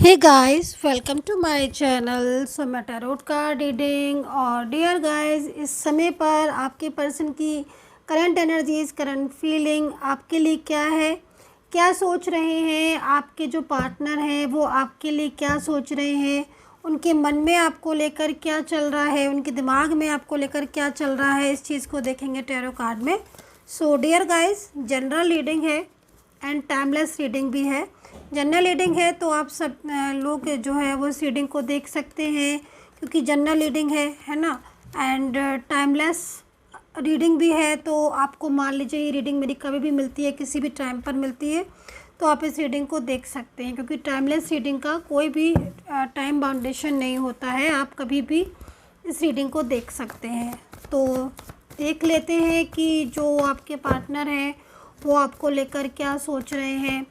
Hey guys, welcome to my channel. So मैं tarot card reading. और dear guys, इस समय पर आपके पर्सन की करंट एनर्जीज, करंट फीलिंग आपके लिए क्या है, क्या सोच रहे हैं, आपके जो पार्टनर हैं वो आपके लिए क्या सोच रहे हैं, उनके मन में आपको लेकर क्या चल रहा है, उनके दिमाग में आपको लेकर क्या चल रहा है, इस चीज़ को देखेंगे टैरो कार्ड में। So dear guys, general reading है एंड टाइमलेस रीडिंग भी है। जनरल रीडिंग है तो आप सब लोग जो है वो इस रीडिंग को देख सकते हैं, क्योंकि जनरल रीडिंग है ना। एंड टाइमलेस रीडिंग भी है, तो आपको मान लीजिए ये रीडिंग मेरी कभी भी मिलती है, किसी भी टाइम पर मिलती है, तो आप इस रीडिंग को देख सकते हैं, क्योंकि टाइमलेस रीडिंग का कोई भी टाइम बाउंडेशन नहीं होता है। आप कभी भी इस रीडिंग को देख सकते हैं। तो देख लेते हैं कि जो आपके पार्टनर हैं वो आपको लेकर क्या सोच रहे हैं।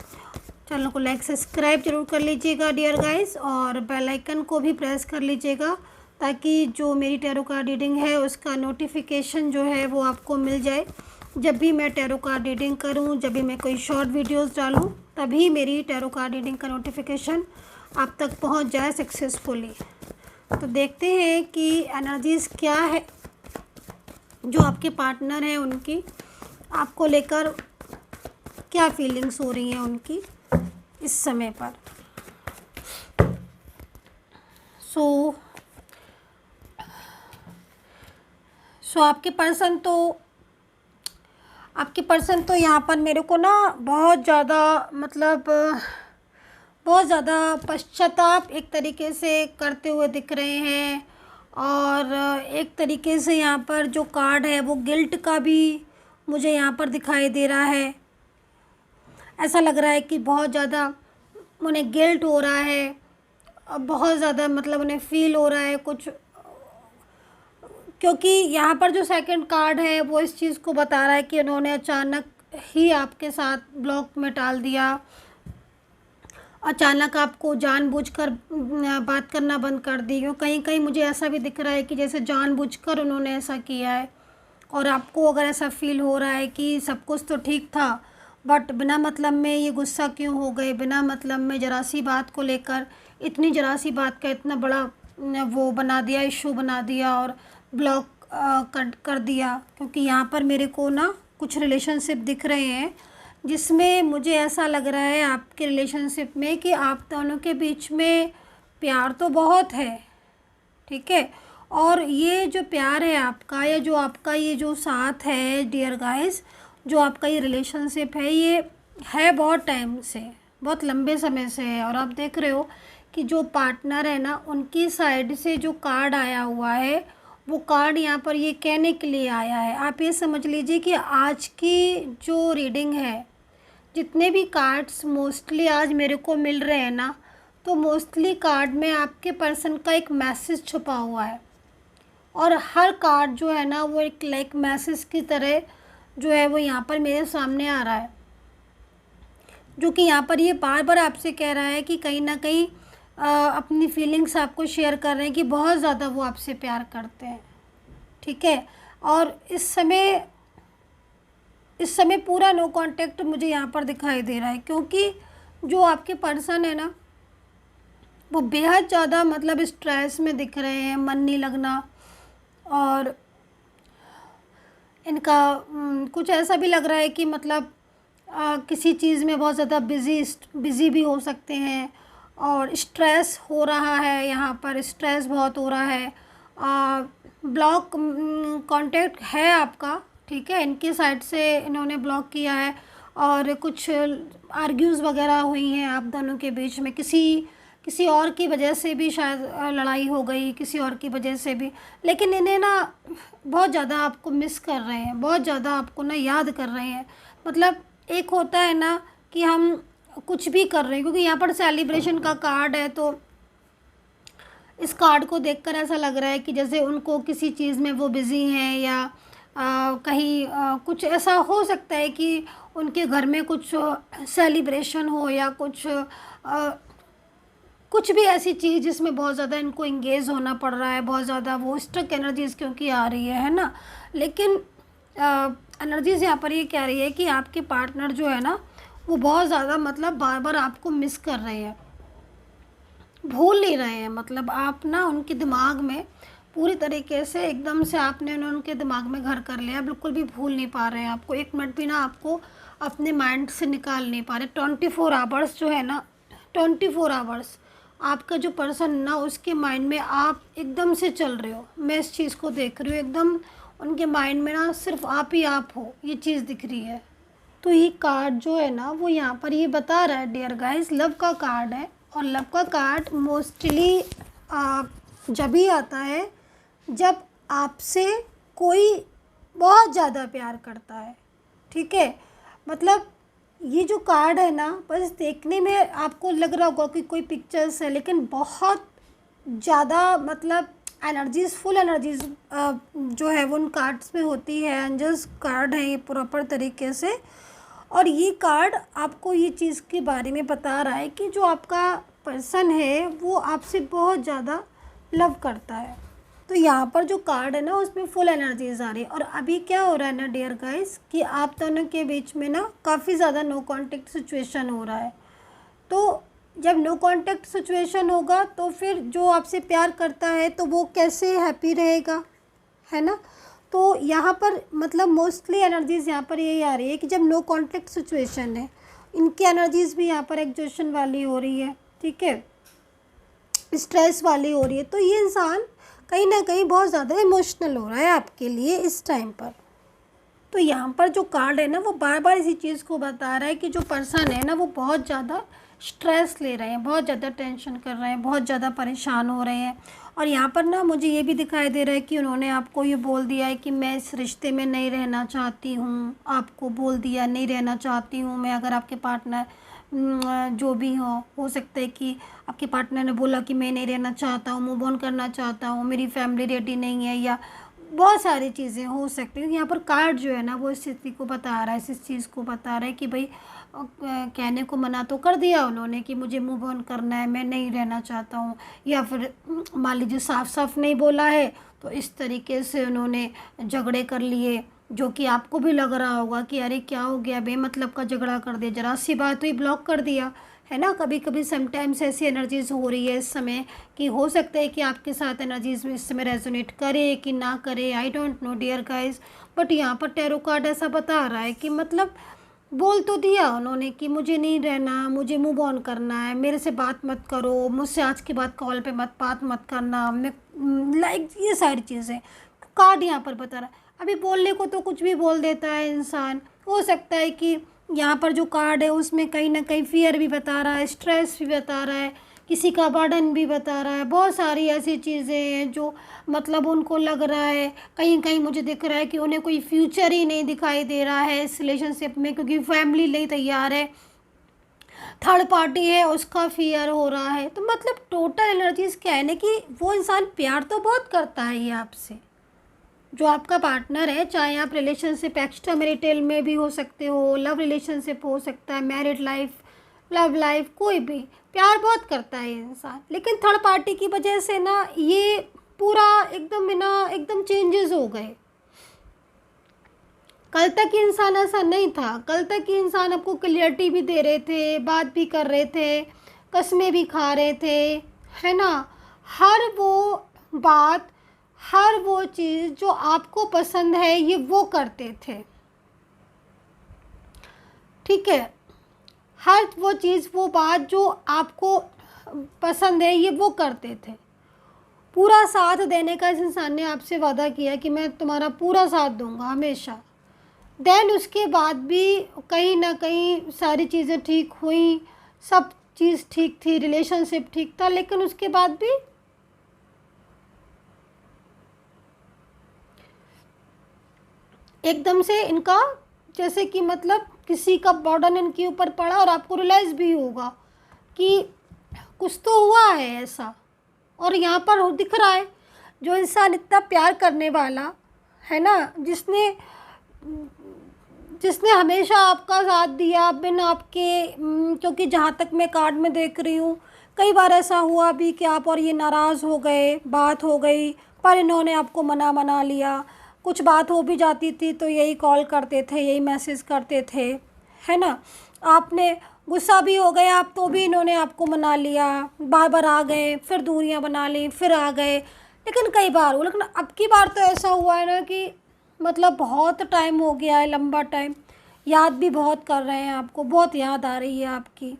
चैनल को लाइक सब्सक्राइब जरूर कर लीजिएगा डियर गाइस, और बेल आइकन को भी प्रेस कर लीजिएगा, ताकि जो मेरी टैरो कार्ड रीडिंग है उसका नोटिफिकेशन जो है वो आपको मिल जाए। जब भी मैं टैरो कार्ड रीडिंग करूं, जब भी मैं कोई शॉर्ट वीडियोस डालूं, तभी मेरी टैरो कार्ड रीडिंग का नोटिफिकेशन आप तक पहुंच जाए सक्सेसफुली। तो देखते हैं कि एनर्जीज़ क्या है जो आपके पार्टनर हैं उनकी, आपको लेकर क्या फीलिंग्स हो रही हैं उनकी इस समय पर। सो आपके पर्सन तो यहाँ पर मेरे को ना बहुत ज़्यादा मतलब बहुत ज़्यादा पश्चाताप एक तरीके से करते हुए दिख रहे हैं। और एक तरीके से यहाँ पर जो कार्ड है वो गिल्ट का भी मुझे यहाँ पर दिखाई दे रहा है। ऐसा लग रहा है कि बहुत ज़्यादा उन्हें गिल्ट हो रहा है, बहुत ज़्यादा मतलब उन्हें फील हो रहा है कुछ, क्योंकि यहाँ पर जो सेकंड कार्ड है वो इस चीज़ को बता रहा है कि उन्होंने अचानक ही आपके साथ ब्लॉक में डाल दिया, अचानक आपको जानबूझकर बात करना बंद कर दी। क्यों कहीं कहीं मुझे ऐसा भी दिख रहा है कि जैसे जानबूझकर उन्होंने ऐसा किया है। और आपको अगर ऐसा फील हो रहा है कि सब कुछ तो ठीक था, बट बिना मतलब में ये गुस्सा क्यों हो गए, बिना मतलब में ज़रा सी बात को लेकर इतनी ज़रा सी बात का इतना बड़ा वो बना दिया, इशू बना दिया और ब्लॉक कर दिया। क्योंकि यहाँ पर मेरे को ना कुछ रिलेशनशिप दिख रहे हैं जिसमें मुझे ऐसा लग रहा है आपके रिलेशनशिप में कि आप दोनों के बीच में प्यार तो बहुत है, ठीक है। और ये जो प्यार है आपका, या जो आपका ये जो साथ है डियर गाइस, जो आपका ये रिलेशनशिप है, ये है बहुत टाइम से, बहुत लंबे समय से है। और आप देख रहे हो कि जो पार्टनर है ना, उनकी साइड से जो कार्ड आया हुआ है, वो कार्ड यहाँ पर ये कहने के लिए आया है। आप ये समझ लीजिए कि आज की जो रीडिंग है, जितने भी कार्ड्स मोस्टली आज मेरे को मिल रहे हैं ना, तो मोस्टली कार्ड में आपके पर्सन का एक मैसेज छुपा हुआ है। और हर कार्ड जो है ना वो एक लाइक मैसेज की तरह जो है वो यहाँ पर मेरे सामने आ रहा है, जो कि यहाँ पर ये बार बार आपसे कह रहा है कि कहीं ना कहीं अपनी फीलिंग्स आपको शेयर कर रहे हैं कि बहुत ज़्यादा वो आपसे प्यार करते हैं, ठीक है। और इस समय पूरा नो कांटेक्ट मुझे यहाँ पर दिखाई दे रहा है, क्योंकि जो आपके पर्सन है ना वो बेहद ज़्यादा मतलब स्ट्रेस में दिख रहे हैं, मन नहीं लगना। और इनका कुछ ऐसा भी लग रहा है कि मतलब किसी चीज़ में बहुत ज़्यादा बिज़ी भी हो सकते हैं, और स्ट्रेस हो रहा है, यहाँ पर स्ट्रेस बहुत हो रहा है। ब्लॉक कांटेक्ट है आपका, ठीक है, इनकी साइड से इन्होंने ब्लॉक किया है। और कुछ आर्ग्यूज़ वगैरह हुई हैं आप दोनों के बीच में, किसी और की वजह से भी शायद लड़ाई हो गई, किसी और की वजह से भी। लेकिन इन्हें ना बहुत ज़्यादा आपको मिस कर रहे हैं, बहुत ज़्यादा आपको ना याद कर रहे हैं। मतलब एक होता है ना कि हम कुछ भी कर रहे हैं, क्योंकि यहाँ पर सेलिब्रेशन का कार्ड है, तो इस कार्ड को देखकर ऐसा लग रहा है कि जैसे उनको किसी चीज़ में वो बिज़ी हैं, या कहीं कुछ ऐसा हो सकता है कि उनके घर में कुछ सेलिब्रेशन हो, या कुछ भी ऐसी चीज़ जिसमें बहुत ज़्यादा इनको इंगेज होना पड़ रहा है, बहुत ज़्यादा वो स्ट्रक एनर्जीज़ क्योंकि आ रही है ना। लेकिन एनर्जीज़ यहाँ पर ये कह रही है कि आपके पार्टनर जो है ना वो बहुत ज़्यादा मतलब बार बार आपको मिस कर रहे हैं। भूल नहीं रहे हैं, मतलब आप ना उनके दिमाग में पूरी तरीके से एकदम से आपने उनके दिमाग में घर कर लिया, बिल्कुल भी भूल नहीं पा रहे हैं आपको, एक मिनट भी ना आपको अपने माइंड से निकाल नहीं पा रहे। 24 आवर्स जो है ना, 24 आवर्स आपका जो पर्सन ना उसके माइंड में आप एकदम से चल रहे हो। मैं इस चीज़ को देख रही हूँ, एकदम उनके माइंड में ना सिर्फ आप ही आप हो, ये चीज़ दिख रही है। तो ये कार्ड जो है ना वो यहाँ पर ये बता रहा है डियर गाइस, लव का कार्ड है। और लव का कार्ड मोस्टली जब ही आता है जब आपसे कोई बहुत ज़्यादा प्यार करता है, ठीक है। मतलब ये जो कार्ड है ना, बस देखने में आपको लग रहा होगा कि कोई पिक्चर्स है, लेकिन बहुत ज़्यादा मतलब एनर्जीज, फुल एनर्जीज जो है वो उन कार्ड्स में होती है। एंजल्स कार्ड है ये प्रॉपर तरीके से। और ये कार्ड आपको ये चीज़ के बारे में बता रहा है कि जो आपका पर्सन है वो आपसे बहुत ज़्यादा लव करता है। तो यहाँ पर जो कार्ड है ना उसमें फुल एनर्जीज आ रही है। और अभी क्या हो रहा है ना डियर गाइस कि आप दोनों के बीच में ना काफ़ी ज़्यादा नो कांटेक्ट सिचुएशन हो रहा है। तो जब नो कांटेक्ट सिचुएशन होगा तो फिर जो आपसे प्यार करता है तो वो कैसे हैप्पी रहेगा, है ना। तो यहाँ पर मतलब मोस्टली एनर्जीज़ यहाँ पर यही आ रही है कि जब नो कांटेक्ट सिचुएशन है, इनकी एनर्जीज़ भी यहाँ पर एग्जॉशन वाली हो रही है, ठीक है, स्ट्रेस वाली हो रही है। तो ये इंसान कहीं ना कहीं बहुत ज़्यादा इमोशनल हो रहा है आपके लिए इस टाइम पर। तो यहाँ पर जो कार्ड है ना वो बार बार इसी चीज़ को बता रहा है कि जो पर्सन है ना वो बहुत ज़्यादा स्ट्रेस ले रहे हैं, बहुत ज़्यादा टेंशन कर रहे हैं, बहुत ज़्यादा परेशान हो रहे हैं। और यहाँ पर ना मुझे ये भी दिखाई दे रहा है कि उन्होंने आपको ये बोल दिया है कि मैं इस रिश्ते में नहीं रहना चाहती हूँ, आपको बोल दिया नहीं रहना चाहती हूँ मैं। अगर आपके पार्टनर जो भी हो सकता है कि आपके पार्टनर ने बोला कि मैं नहीं रहना चाहता हूँ, मूव ऑन करना चाहता हूँ, मेरी फैमिली रेडी नहीं है, या बहुत सारी चीज़ें हो सकती हैं। यहाँ पर कार्ड जो है ना वो इस स्थिति को बता रहा है, इस चीज़ को बता रहा है कि भाई कहने को मना तो कर दिया उन्होंने कि मुझे मूव ऑन करना है, मैं नहीं रहना चाहता हूँ, या फिर मान लीजिए साफ साफ नहीं बोला है तो इस तरीके से उन्होंने झगड़े कर लिए, जो कि आपको भी लग रहा होगा कि अरे क्या हो गया, बेमतलब का झगड़ा कर दिया, जरा सी बात हुई ब्लॉक कर दिया, है ना। कभी कभी समटाइम्स ऐसी एनर्जीज़ हो रही है इस समय कि हो सकता है कि आपके साथ एनर्जीज़ में इस समय रेजोनेट करे कि ना करे, I don't know dear guys. But यहाँ पर टैरो कार्ड ऐसा बता रहा है कि मतलब बोल तो दिया उन्होंने कि मुझे नहीं रहना, मुझे मूव ऑन करना है, मेरे से बात मत करो, मुझसे आज के बाद कॉल पे बात मत करना, मैं लाइक ये सारी चीज़ें कार्ड यहाँ पर बता रहा है। अभी बोलने को तो कुछ भी बोल देता है इंसान, हो सकता है कि यहाँ पर जो कार्ड है उसमें कहीं ना कहीं फियर भी बता रहा है, स्ट्रेस भी बता रहा है, किसी का बर्डन भी बता रहा है, बहुत सारी ऐसी चीज़ें हैं जो मतलब उनको लग रहा है, कहीं कहीं मुझे दिख रहा है कि उन्हें कोई फ्यूचर ही नहीं दिखाई दे रहा है इस रिलेशनशिप में, क्योंकि फैमिली नहीं तैयार है, थर्ड पार्टी है उसका फियर हो रहा है। तो मतलब टोटल एनर्जीज क्या है ना कि वो इंसान प्यार तो बहुत करता है ये आपसे, जो आपका पार्टनर है, चाहे आप रिलेशनशिप एक्स्ट्रा मैरिटल में भी हो सकते हो, लव रिलेशनशिप हो सकता है, मैरिड लाइफ, लव लाइफ, कोई भी प्यार बहुत करता है ये इंसान। लेकिन थर्ड पार्टी की वजह से ना ये पूरा एकदम चेंजेस हो गए। कल तक ये इंसान ऐसा नहीं था, कल तक ये इंसान आपको क्लियरिटी भी दे रहे थे, बात भी कर रहे थे, कस्में भी खा रहे थे, है ना। हर वो बात, हर वो चीज़ जो आपको पसंद है ये वो करते थे, ठीक है। हर वो चीज़, वो बात जो आपको पसंद है ये वो करते थे। पूरा साथ देने का इस इंसान ने आपसे वादा किया कि मैं तुम्हारा पूरा साथ दूंगा हमेशा। देन उसके बाद भी कहीं ना कहीं सारी चीज़ें ठीक हुई, सब चीज़ ठीक थी, रिलेशनशिप ठीक था, लेकिन उसके बाद भी एकदम से इनका जैसे कि मतलब किसी का बर्डन इनके ऊपर पड़ा, और आपको रियलाइज़ भी होगा कि कुछ तो हुआ है ऐसा। और यहाँ पर दिख रहा है जो इंसान इतना प्यार करने वाला है ना, जिसने जिसने हमेशा आपका साथ दिया बिन आपके, क्योंकि जहाँ तक मैं कार्ड में देख रही हूँ कई बार ऐसा हुआ भी कि आप और ये नाराज़ हो गए, बात हो गई, पर इन्होंने आपको मना लिया। कुछ बात हो भी जाती थी तो यही कॉल करते थे, यही मैसेज करते थे, है ना। आपने गुस्सा भी हो गए आप तो भी इन्होंने आपको मना लिया, बार बार आ गए, फिर दूरियां बना ली, फिर आ गए, लेकिन कई बार हुआ। लेकिन अब की बार तो ऐसा हुआ है ना कि मतलब बहुत टाइम हो गया है, लंबा टाइम, याद भी बहुत कर रहे हैं आपको, बहुत याद आ रही है आपकी।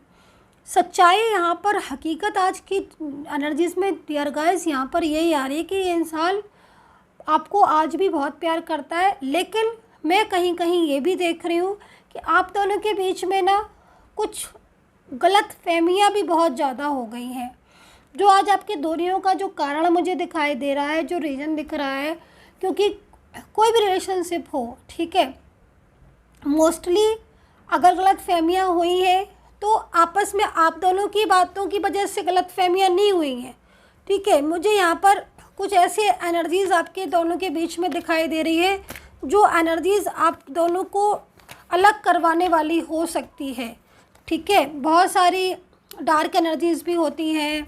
सच्चाई यहाँ पर, हकीकत आज की एनर्जीज में डियर गाइस यहाँ पर यही आ रही है कि ये इंसान आपको आज भी बहुत प्यार करता है। लेकिन मैं कहीं कहीं ये भी देख रही हूँ कि आप दोनों के बीच में ना कुछ गलत फहमियाँ भी बहुत ज़्यादा हो गई हैं, जो आज आपकी दूरियों का जो कारण मुझे दिखाई दे रहा है, जो रीज़न दिख रहा है। क्योंकि कोई भी रिलेशनशिप हो, ठीक है, मोस्टली अगर गलत फहमियाँ हुई हैं तो आपस में आप दोनों की बातों की वजह से गलत फहमियाँ नहीं हुई हैं, ठीक है। मुझे यहाँ पर कुछ ऐसे एनर्जीज़ आपके दोनों के बीच में दिखाई दे रही है, जो एनर्जीज़ आप दोनों को अलग करवाने वाली हो सकती है, ठीक है। बहुत सारी डार्क एनर्जीज़ भी होती हैं,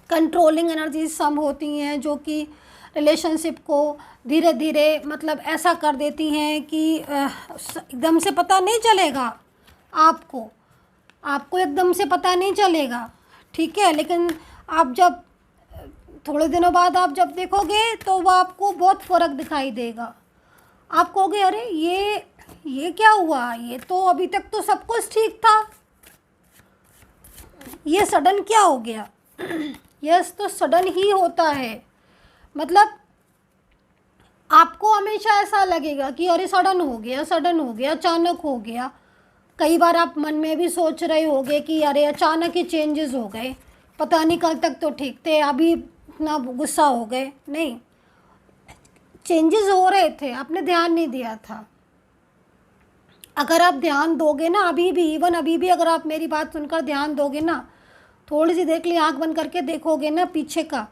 कंट्रोलिंग एनर्जीज सम होती हैं, जो कि रिलेशनशिप को धीरे धीरे मतलब ऐसा कर देती हैं कि एकदम से पता नहीं चलेगा आपको, एकदम से पता नहीं चलेगा, ठीक है। लेकिन आप जब थोड़े दिनों बाद आप जब देखोगे तो वो आपको बहुत फ़र्क दिखाई देगा। आप कहोगे अरे ये क्या हुआ, ये तो अभी तक तो सब कुछ ठीक था, ये सडन क्या हो गया। यस, तो सडन ही होता है, मतलब आपको हमेशा ऐसा लगेगा कि अरे सडन हो गया, अचानक हो गया। कई बार आप मन में भी सोच रहे होगे कि अरे अचानक ही चेंजेस हो गए, पता नहीं कल तक तो ठीक थे, अभी इतना गुस्सा हो गए। नहीं, चेंजेस हो रहे थे, आपने ध्यान नहीं दिया था। अगर आप ध्यान दोगे ना, अभी भी अगर आप मेरी बात सुनकर ध्यान दोगे ना, थोड़ी सी देख ली, आंख बंद करके देखोगे ना पीछे का,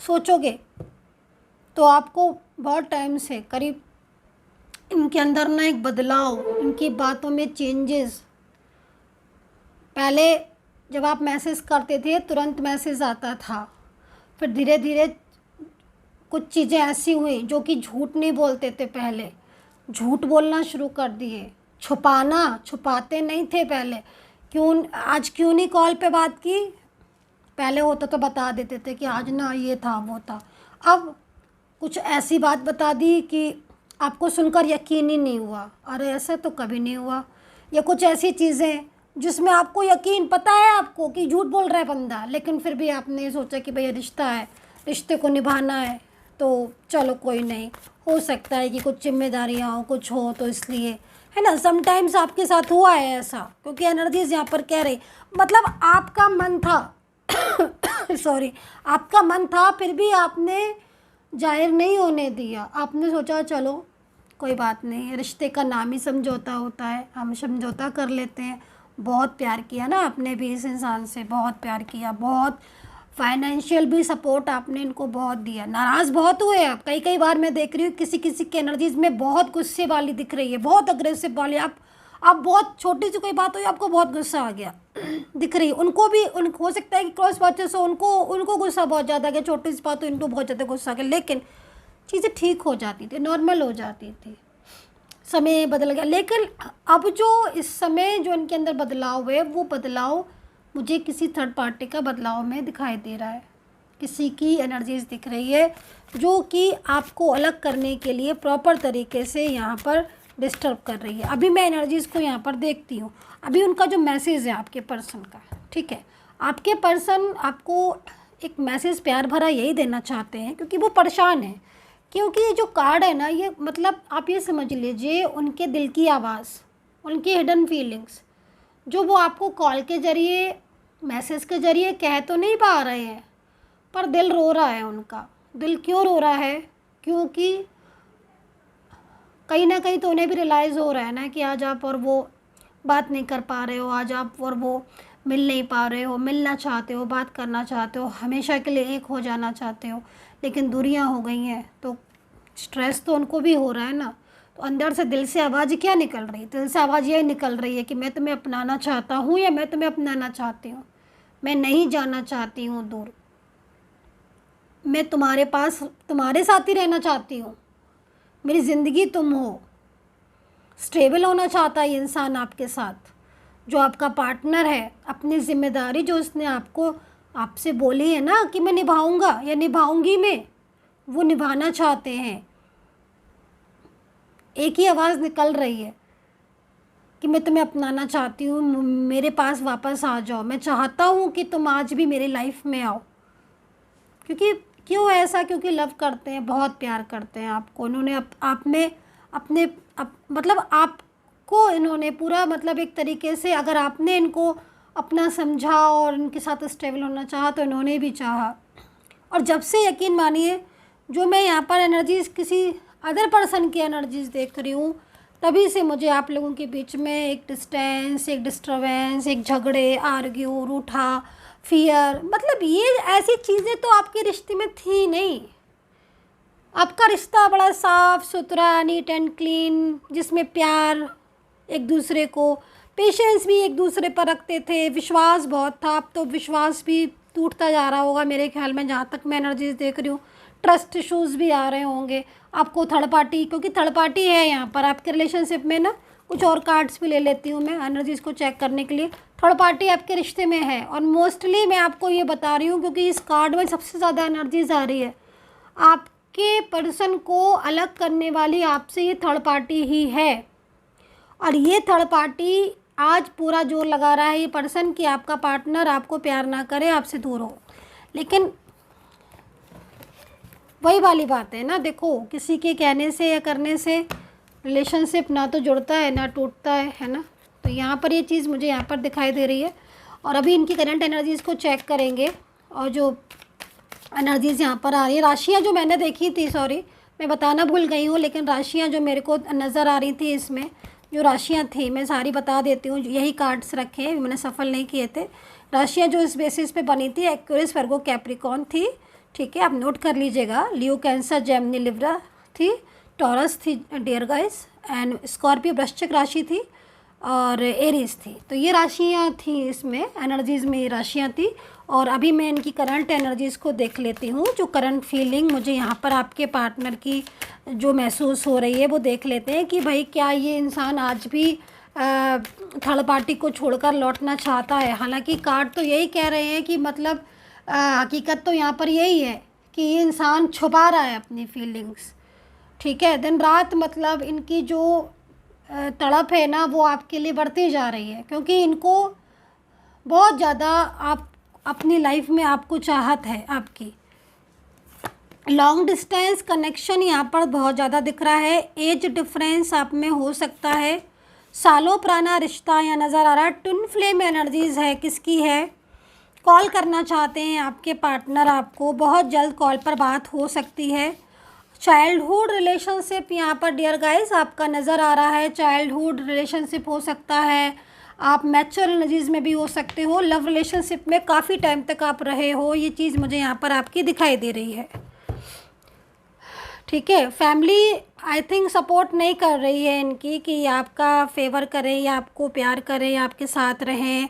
सोचोगे, तो आपको बहुत टाइम से करीब इनके अंदर ना एक बदलाव, इनकी बातों में चेंजेस। पहले जब आप मैसेज करते थे तुरंत मैसेज आता था, फिर धीरे धीरे कुछ चीज़ें ऐसी हुई जो कि झूठ नहीं बोलते थे, पहले झूठ बोलना शुरू कर दिए, छुपाते नहीं थे पहले। आज क्यों नहीं कॉल पे बात की, पहले होता तो बता देते थे कि आज ना ये था वो था। अब कुछ ऐसी बात बता दी कि आपको सुनकर यकीन ही नहीं हुआ, अरे ऐसा तो कभी नहीं हुआ। या कुछ ऐसी चीज़ें जिसमें आपको यकीन, पता है आपको कि झूठ बोल रहा है बंदा, लेकिन फिर भी आपने सोचा कि भैया रिश्ता है, रिश्ते को निभाना है, तो चलो कोई नहीं, हो सकता है कि कुछ जिम्मेदारियाँ हो, कुछ हो, तो इसलिए, है ना। समटाइम्स आपके साथ हुआ है ऐसा, क्योंकि एनर्जीज यहाँ पर कह रही, मतलब आपका मन था सॉरी, आपका मन था, फिर भी आपने जाहिर नहीं होने दिया। आपने सोचा चलो कोई बात नहीं, रिश्ते का नाम ही समझौता होता है, हम समझौता कर लेते हैं। बहुत प्यार किया ना आपने भी इस इंसान से, बहुत प्यार किया, बहुत फाइनेंशियल भी सपोर्ट आपने इनको बहुत दिया। नाराज़ बहुत हुए आप, कई बार मैं देख रही हूँ किसी किसी की एनर्जीज में बहुत गुस्से वाली दिख रही है, बहुत अग्रेसिव वाली। आप बहुत छोटी सी कोई बात हुई, आपको बहुत गुस्सा आ गया दिख रही है। उनको भी हो सकता है कि क्रॉस वॉचर्स हो, उनको गुस्सा बहुत ज़्यादा आ गया, छोटी सी बात हो इनको बहुत ज़्यादा गुस्सा आ गया, लेकिन चीज़ें ठीक हो जाती थी, नॉर्मल हो जाती थी, समय बदल गया। लेकिन अब जो इस समय जो इनके अंदर बदलाव है, वो बदलाव मुझे किसी थर्ड पार्टी का बदलाव में दिखाई दे रहा है। किसी की एनर्जीज दिख रही है जो कि आपको अलग करने के लिए प्रॉपर तरीके से यहाँ पर डिस्टर्ब कर रही है। अभी मैं एनर्जीज़ को यहाँ पर देखती हूँ, अभी उनका जो मैसेज है आपके पर्सन का, ठीक है, आपके पर्सन आपको एक मैसेज प्यार भरा यही देना चाहते हैं, क्योंकि वो परेशान है। क्योंकि ये जो कार्ड है ना, ये मतलब आप ये समझ लीजिए उनके दिल की आवाज़, उनकी हिडन फीलिंग्स, जो वो आपको कॉल के ज़रिए, मैसेज के ज़रिए कह तो नहीं पा रहे हैं, पर दिल रो रहा है उनका। दिल क्यों रो रहा है, क्योंकि कहीं ना कहीं तो उन्हें भी रियलाइज़ हो रहा है ना कि आज आप और वो बात नहीं कर पा रहे हो, आज आप और वो मिल नहीं पा रहे हो, मिलना चाहते हो, बात करना चाहते हो, हमेशा के लिए एक हो जाना चाहते हो, लेकिन दूरियां हो गई हैं, तो स्ट्रेस तो उनको भी हो रहा है ना। तो अंदर से दिल से आवाज़ क्या निकल रही है, दिल से आवाज़ यही निकल रही है कि मैं तुम्हें अपनाना चाहता हूँ, या मैं तुम्हें अपनाना चाहती हूँ, मैं नहीं जाना चाहती हूँ दूर, मैं तुम्हारे पास तुम्हारे साथ ही रहना चाहती हूँ, मेरी ज़िंदगी तुम हो। स्टेबल होना चाहता है ये इंसान आपके साथ, जो आपका पार्टनर है अपनी ज़िम्मेदारी जो उसने आपसे बोली है ना कि मैं निभाऊंगा या निभाऊंगी मैं, वो निभाना चाहते हैं। एक ही आवाज़ निकल रही है कि मैं तुम्हें अपनाना चाहती हूँ, मेरे पास वापस आ जाओ, मैं चाहता हूँ कि तुम आज भी मेरी लाइफ में आओ। क्योंकि क्यों ऐसा? क्योंकि लव करते हैं, बहुत प्यार करते हैं आपको। इन्होंने आप में अपने मतलब आपको इन्होंने पूरा मतलब एक तरीके से, अगर आपने इनको अपना समझा और इनके साथ स्टेबल होना चाहा तो इन्होंने भी चाहा। और जब से यकीन मानिए जो मैं यहाँ पर एनर्जीज़ किसी अदर पर्सन की एनर्जीज़ देख रही हूँ, तभी से मुझे आप लोगों के बीच में एक डिस्टेंस, एक डिस्टर्बेंस, एक झगड़े, आर्ग्यू, रूठा, फियर, मतलब ये ऐसी चीज़ें तो आपके रिश्ते में थी नहीं। आपका रिश्ता बड़ा साफ़ सुथरा, नीट एंड क्लीन, जिसमें प्यार एक दूसरे को, पेशेंस भी एक दूसरे पर रखते थे, विश्वास बहुत था। अब तो विश्वास भी टूटता जा रहा होगा मेरे ख्याल में, जहाँ तक मैं एनर्जीज देख रही हूँ। ट्रस्ट इशूज़ भी आ रहे होंगे आपको, थर्ड पार्टी, क्योंकि थर्ड पार्टी है यहाँ पर आपके रिलेशनशिप में ना। कुछ और कार्ड्स भी ले लेती हूँ मैं एनर्जीज़ को चेक करने के लिए। थर्ड पार्टी आपके रिश्ते में है, और मोस्टली मैं आपको ये बता रही हूँ क्योंकि इस कार्ड में सबसे ज़्यादा एनर्जीज आ रही है। आपके पर्सन को अलग करने वाली आपसे ये थर्ड पार्टी ही है, और ये थर्ड पार्टी आज पूरा जोर लगा रहा है ये पर्सन कि आपका पार्टनर आपको प्यार ना करे, आपसे दूर हो। लेकिन वही वाली बात है ना, देखो किसी के कहने से या करने से रिलेशनशिप ना तो जुड़ता है ना टूटता है ना। तो यहाँ पर ये चीज़ मुझे यहाँ पर दिखाई दे रही है। और अभी इनकी करंट एनर्जीज़ को चेक करेंगे, और जो एनर्जीज़ यहाँ पर आ रही है, राशियाँ जो मैंने देखी थी, सॉरी मैं बताना भूल गई हूँ, लेकिन राशियाँ जो मेरे को नज़र आ रही थी, इसमें जो राशियाँ थी मैं सारी बता देती हूँ। यही कार्ड्स रखे, मैंने सफल नहीं किए थे। राशियाँ जो इस बेसिस पे बनी थी, एक्वेरियस, वर्गो, कैप्रिकॉर्न थी, ठीक है, आप नोट कर लीजिएगा। लियो, कैंसर, जेमिनी, लिब्रा थी, टॉरस थी डियर गाइस, एंड स्कॉर्पियो वृश्चिक राशि थी, और एरीज थी। तो ये राशियाँ थी, इसमें एनर्जीज़ में ये राशियाँ थी। और अभी मैं इनकी करंट एनर्जीज़ को देख लेती हूँ, जो करंट फीलिंग मुझे यहाँ पर आपके पार्टनर की जो महसूस हो रही है वो देख लेते हैं कि भाई क्या ये इंसान आज भी थर्ड पार्टी को छोड़कर लौटना चाहता है। हालांकि कार्ड तो यही कह रहे हैं कि मतलब हकीकत तो यहाँ पर यही है कि ये इंसान छुपा रहा है अपनी फीलिंग्स, ठीक है। दिन रात मतलब इनकी जो तड़प है ना वो आपके लिए बढ़ती जा रही है, क्योंकि इनको बहुत ज़्यादा आप अपनी लाइफ में आपको चाहत है आपकी। लॉन्ग डिस्टेंस कनेक्शन यहाँ पर बहुत ज़्यादा दिख रहा है। एज डिफरेंस आप में हो सकता है, सालों पुराना रिश्ता यहाँ नज़र आ रहा है। ट्विन फ्लेम एनर्जीज़ है, किसकी है? कॉल करना चाहते हैं आपके पार्टनर आपको, बहुत जल्द कॉल पर बात हो सकती है। चाइल्डहुड रिलेशनशिप यहाँ पर डियर गाइस आपका नज़र आ रहा है। चाइल्डहुड रिलेशनशिप हो सकता है, आप मैच्योर एनर्जीज़ में भी हो सकते हो। लव रिलेशनशिप में काफ़ी टाइम तक आप रहे हो, ये चीज़ मुझे यहाँ पर आपकी दिखाई दे रही है, ठीक है। फैमिली आई थिंक सपोर्ट नहीं कर रही है इनकी कि आपका फेवर करें या आपको प्यार करें या आपके साथ रहें,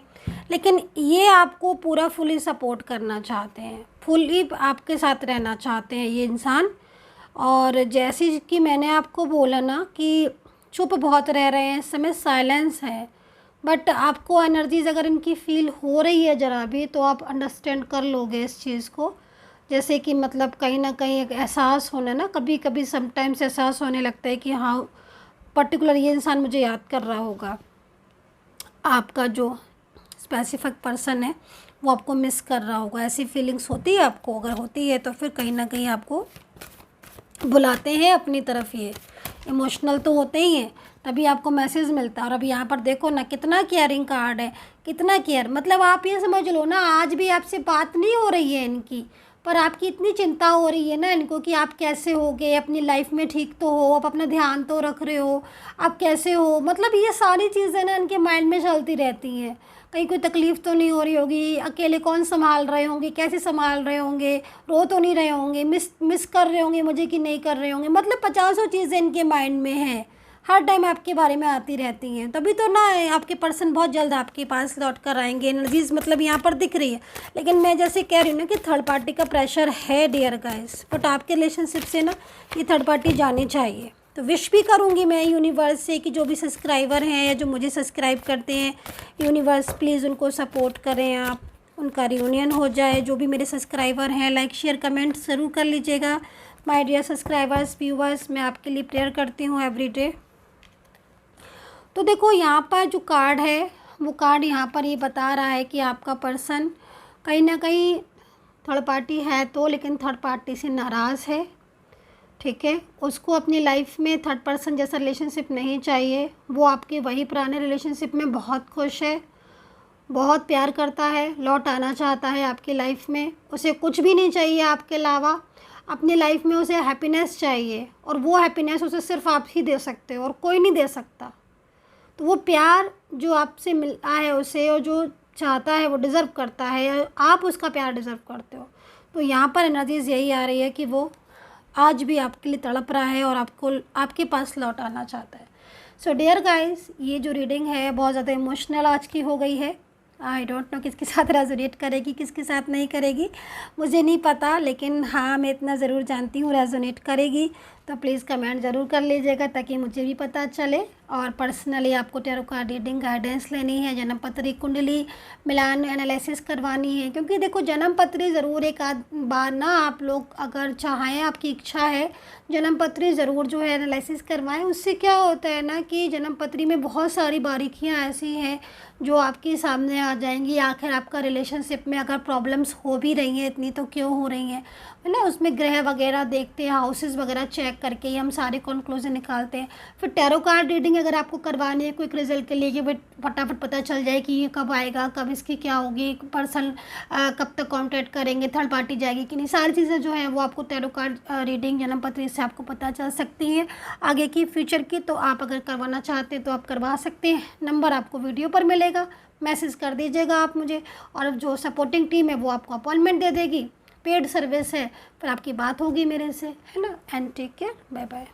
लेकिन ये आपको पूरा फुली सपोर्ट करना चाहते हैं, फुली आपके साथ रहना चाहते हैं ये इंसान। और जैसे कि मैंने आपको बोला ना कि चुप बहुत रह रहे हैं, इस समय साइलेंस है, बट आपको एनर्जीज़ अगर इनकी फील हो रही है ज़रा भी तो आप अंडरस्टैंड कर लोगे इस चीज़ को। जैसे कि मतलब कहीं ना कहीं एक एहसास होना ना, कभी कभी समटाइम्स एहसास होने लगता है कि हाँ पर्टिकुलर ये इंसान मुझे याद कर रहा होगा, आपका जो स्पेसिफिक पर्सन है वो आपको मिस कर रहा होगा। ऐसी फीलिंग्स होती है आपको? अगर होती है तो फिर कहीं ना कहीं आपको बुलाते हैं अपनी तरफ। ये इमोशनल तो होते ही हैं, तभी आपको मैसेज मिलता है। और अब यहाँ पर देखो ना कितना केयरिंग कार्ड है, कितना केयर, मतलब आप ये समझ लो ना आज भी आपसे बात नहीं हो रही है इनकी, पर आपकी इतनी चिंता हो रही है ना इनको कि आप कैसे होगे, अपनी लाइफ में ठीक तो हो, आप अपना ध्यान तो रख रहे हो, आप कैसे हो, मतलब ये सारी चीज़ें ना इनके माइंड में चलती रहती हैं। कहीं कोई तकलीफ़ तो नहीं हो रही होगी, अकेले कौन संभाल रहे होंगे, कैसे संभाल रहे होंगे, रो तो नहीं रहे होंगे, मिस कर रहे होंगे मुझे कि नहीं कर रहे होंगे, मतलब पचासों चीज़ें इनके माइंड में हैं, हर टाइम आपके बारे में आती रहती हैं। तभी तो ना आपके पर्सन बहुत जल्द आपके पास लौट कर आएंगे, एनर्जीज मतलब यहाँ पर दिख रही है। लेकिन मैं जैसे कह रही हूँ ना कि थर्ड पार्टी का प्रेशर है डियर गाइस, बट आपके रिलेशनशिप से ना ये थर्ड पार्टी जानी चाहिए, तो विश भी करूँगी मैं यूनिवर्स से कि जो भी सब्सक्राइबर हैं या जो मुझे सब्सक्राइब करते हैं, यूनिवर्स प्लीज़ उनको सपोर्ट करें आप, उनका रियूनियन हो जाए। जो भी मेरे सब्सक्राइबर हैं, लाइक शेयर कमेंट ज़रूर कर लीजिएगा। माय डियर सब्सक्राइबर्स व्यूवर्स, मैं आपके लिए प्रेयर करती हूँ एवरीडे। तो देखो यहाँ पर जो कार्ड है, वो कार्ड यहाँ पर ये बता रहा है कि आपका पर्सन कहीं ना कहीं थर्ड पार्टी है तो, लेकिन थर्ड पार्टी से नाराज़ है, ठीक है। उसको अपनी लाइफ में थर्ड पर्सन जैसा रिलेशनशिप नहीं चाहिए। वो आपके वही पुराने रिलेशनशिप में बहुत खुश है, बहुत प्यार करता है, लौट आना चाहता है आपकी लाइफ में। उसे कुछ भी नहीं चाहिए आपके अलावा, अपनी लाइफ में उसे हैप्पीनेस चाहिए, और वो हैप्पीनेस उसे सिर्फ आप ही दे सकते हो और कोई नहीं दे सकता। तो वो प्यार जो आपसे मिलता है उसे, और जो चाहता है वो डिज़र्व करता है, आप उसका प्यार डिज़र्व करते हो। तो यहाँ पर एनर्जीज़ यही आ रही है कि वो आज भी आपके लिए तड़प रहा है और आपको आपके पास लौट आना चाहता है। सो डियर गाइस, ये जो रीडिंग है बहुत ज़्यादा इमोशनल आज की हो गई है। आई डोंट नो किसके साथ रेजोनेट करेगी, किसके साथ नहीं करेगी, मुझे नहीं पता, लेकिन हाँ मैं इतना ज़रूर जानती हूँ रेजोनेट करेगी। तो प्लीज़ कमेंट ज़रूर कर लीजिएगा ताकि मुझे भी पता चले। और पर्सनली आपको टैरो कार्ड रीडिंग गाइडेंस लेनी है, जन्म पत्री कुंडली मिलान एनालिसिस करवानी है, क्योंकि देखो जन्म पत्री ज़रूर एक आध बार ना आप लोग अगर चाहें, आपकी इच्छा है, जन्म पत्री ज़रूर जो है एनालिसिस करवाएं। उससे क्या होता है ना कि जन्म पत्री में बहुत सारी बारीकियां ऐसी हैं जो आपके सामने आ जाएंगी। आखिर आपका रिलेशनशिप में अगर प्रॉब्लम्स हो भी रही हैं इतनी, तो क्यों हो रही हैं, है ना। उसमें ग्रह वगैरह देखते हैं, हाउसेस वगैरह चेक करके ही हम सारे कंक्लूजन निकालते हैं। फिर टैरो कार्ड रीडिंग अगर आपको करवानी है क्विक रिजल्ट के लिए कि भाई फटाफट पता चल जाए कि ये कब आएगा, कब इसकी क्या होगी, पर्सन कब तक कांटेक्ट करेंगे, थर्ड पार्टी जाएगी कि नहीं, सारी चीज़ें जो है वो आपको टैरो कार्ड रीडिंग जन्म पत्री से आपको पता चल सकती हैं आगे की फ्यूचर की। तो आप अगर करवाना चाहते हैं तो आप करवा सकते हैं। नंबर आपको वीडियो पर मिलेगा, मैसेज कर दीजिएगा आप मुझे, और जो सपोर्टिंग टीम है वो आपको अपॉइंटमेंट दे देगी। पेड सर्विस है, फिर आपकी बात होगी मेरे से, है ना। And take care, bye bye.